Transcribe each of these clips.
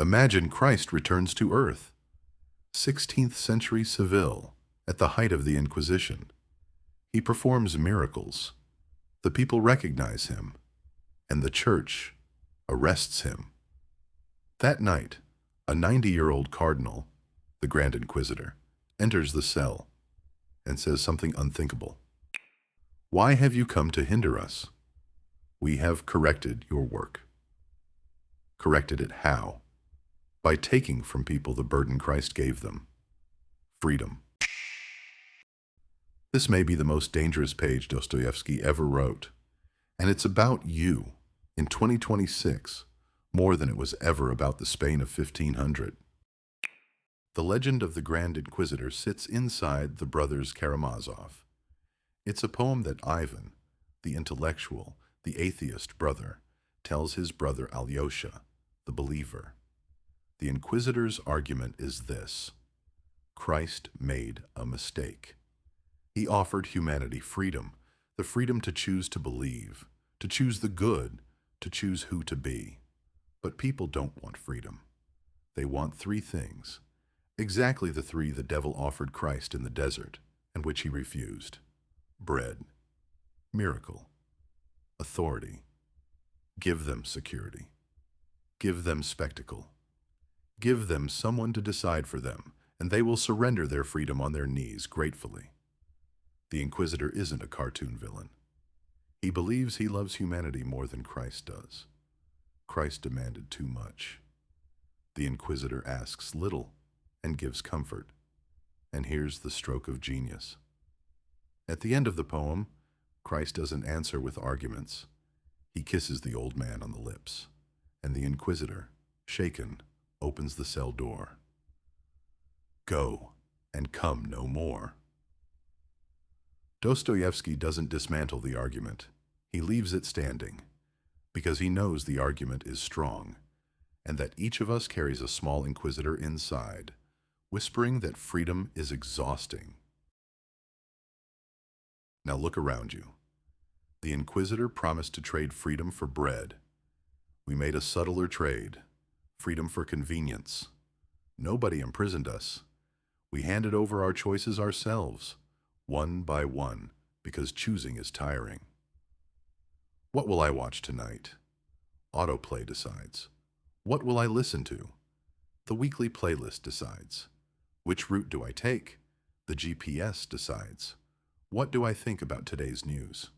Imagine Christ returns to earth. 16th century Seville, at the height of the Inquisition. He performs miracles. The people recognize him, and the church arrests him. That night, a 90-year-old cardinal, the Grand Inquisitor, enters the cell and says something unthinkable. "Why have you come to hinder us? We have corrected your work." Corrected it how? By taking from people the burden Christ gave them: freedom. This may be the most dangerous page Dostoevsky ever wrote, and it's about you in 2026 more than it was ever about the Spain of 1500. The legend of the Grand Inquisitor sits inside the brothers Karamazov. It's a poem that Ivan, the intellectual, the atheist brother, tells his brother Alyosha, the believer. The Inquisitor's argument is this: Christ made a mistake. He offered humanity freedom, the freedom to choose to believe, to choose the good, to choose who to be. But people don't want freedom. They want three things, exactly the three the devil offered Christ in the desert, and which he refused: bread, miracle, authority. Give them security. Give them spectacle. Give them someone to decide for them, and they will surrender their freedom on their knees gratefully. The Inquisitor isn't a cartoon villain. He believes he loves humanity more than Christ does. Christ demanded too much. The Inquisitor asks little and gives comfort. And here's the stroke of genius. At the end of the poem, Christ doesn't answer with arguments. He kisses the old man on the lips, and the Inquisitor, shaken, opens the cell door. Go and come no more. Dostoevsky doesn't dismantle the argument. He leaves it standing, because he knows the argument is strong, and that each of us carries a small Inquisitor inside, whispering that freedom is exhausting. Now look around you. The Inquisitor promised to trade freedom for bread. We made a subtler trade: freedom for convenience. Nobody imprisoned us. We handed over our choices ourselves, one by one, because choosing is tiring. What will I watch tonight? Autoplay decides. What will I listen to? The weekly playlist decides. Which route do I take? The GPS decides. What do I think about today's news?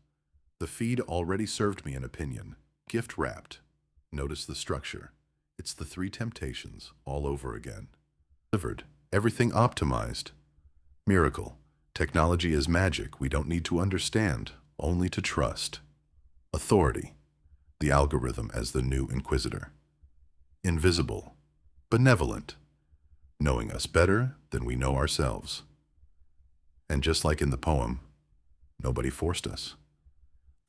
The feed already served me an opinion, gift-wrapped. Notice the structure. It's the three temptations all over again. Delivered. Everything optimized. Miracle. Technology is magic we don't need to understand, only to trust. Authority. The algorithm as the new Inquisitor. Invisible. Benevolent. Knowing us better than we know ourselves. And just like in the poem, nobody forced us.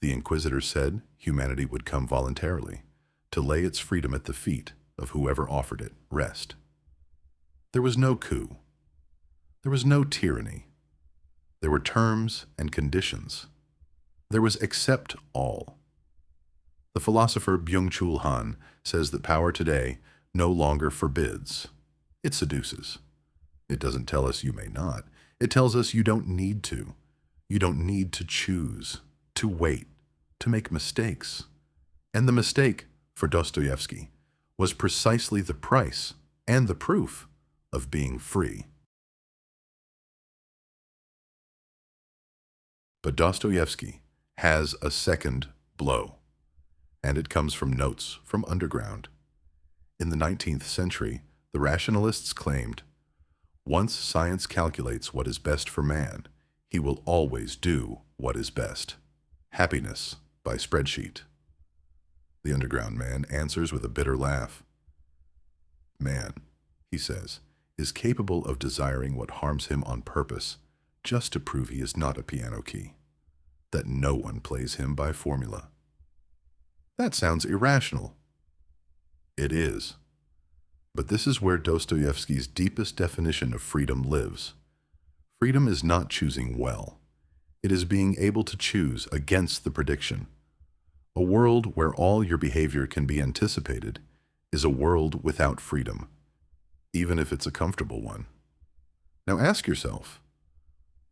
The Inquisitor said humanity would come voluntarily, to lay its freedom at the feet of whoever offered it rest. There was no coup. There was no tyranny. There were terms and conditions. There was accept all. The philosopher Byung-Chul Han says that power today no longer forbids. It seduces. It doesn't tell us you may not. It tells us you don't need to. You don't need to choose, to wait, to make mistakes. And the mistake, for Dostoevsky, was precisely the price and the proof of being free. But Dostoevsky has a second blow, and it comes from notes from underground. In the 19th century, the rationalists claimed, once science calculates what is best for man, he will always do what is best. Happiness by spreadsheet. The underground man answers with a bitter laugh. Man, he says, is capable of desiring what harms him on purpose, just to prove he is not a piano key, that no one plays him by formula. That sounds irrational. It is. But this is where Dostoevsky's deepest definition of freedom lives. Freedom is not choosing well. It is being able to choose against the prediction. A world where all your behavior can be anticipated is a world without freedom, even if it's a comfortable one. Now ask yourself,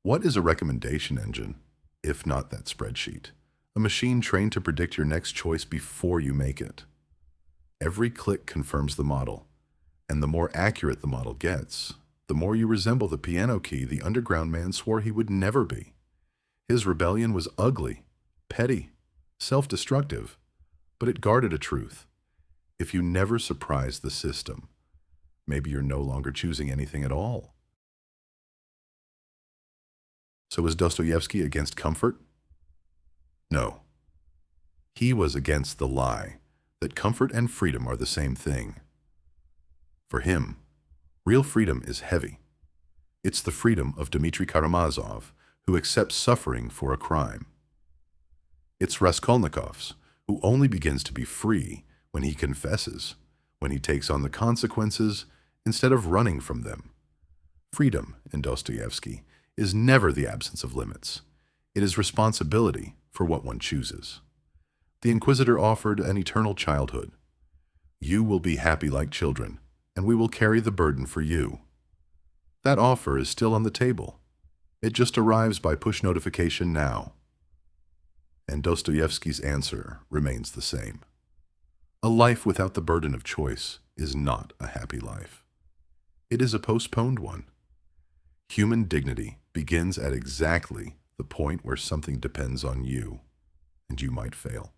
what is a recommendation engine, if not that spreadsheet? A machine trained to predict your next choice before you make it. Every click confirms the model, and the more accurate the model gets, the more you resemble the piano key the underground man swore he would never be. His rebellion was ugly, petty, self-destructive, but it guarded a truth. If you never surprise the system, maybe you're no longer choosing anything at all. So was Dostoevsky against comfort? No. He was against the lie that comfort and freedom are the same thing. For him, real freedom is heavy. It's the freedom of Dmitry Karamazov, who accepts suffering for a crime. It's Raskolnikov's, who only begins to be free when he confesses, when he takes on the consequences instead of running from them. Freedom, in Dostoevsky, is never the absence of limits. It is responsibility for what one chooses. The Inquisitor offered an eternal childhood. You will be happy like children, and we will carry the burden for you. That offer is still on the table. It just arrives by push notification now. And Dostoevsky's answer remains the same. A life without the burden of choice is not a happy life. It is a postponed one. Human dignity begins at exactly the point where something depends on you, and you might fail.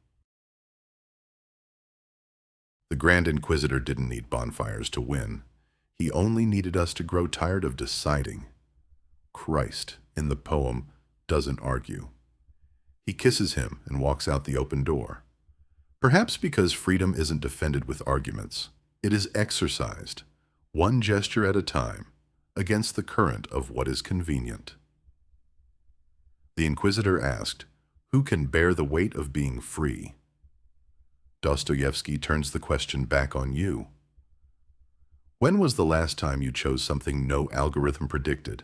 The Grand Inquisitor didn't need bonfires to win. He only needed us to grow tired of deciding. Christ, in the poem, doesn't argue. He kisses him and walks out the open door. Perhaps because freedom isn't defended with arguments, it is exercised, one gesture at a time, against the current of what is convenient. The Inquisitor asked, "Who can bear the weight of being free?" Dostoevsky turns the question back on you. When was the last time you chose something no algorithm predicted?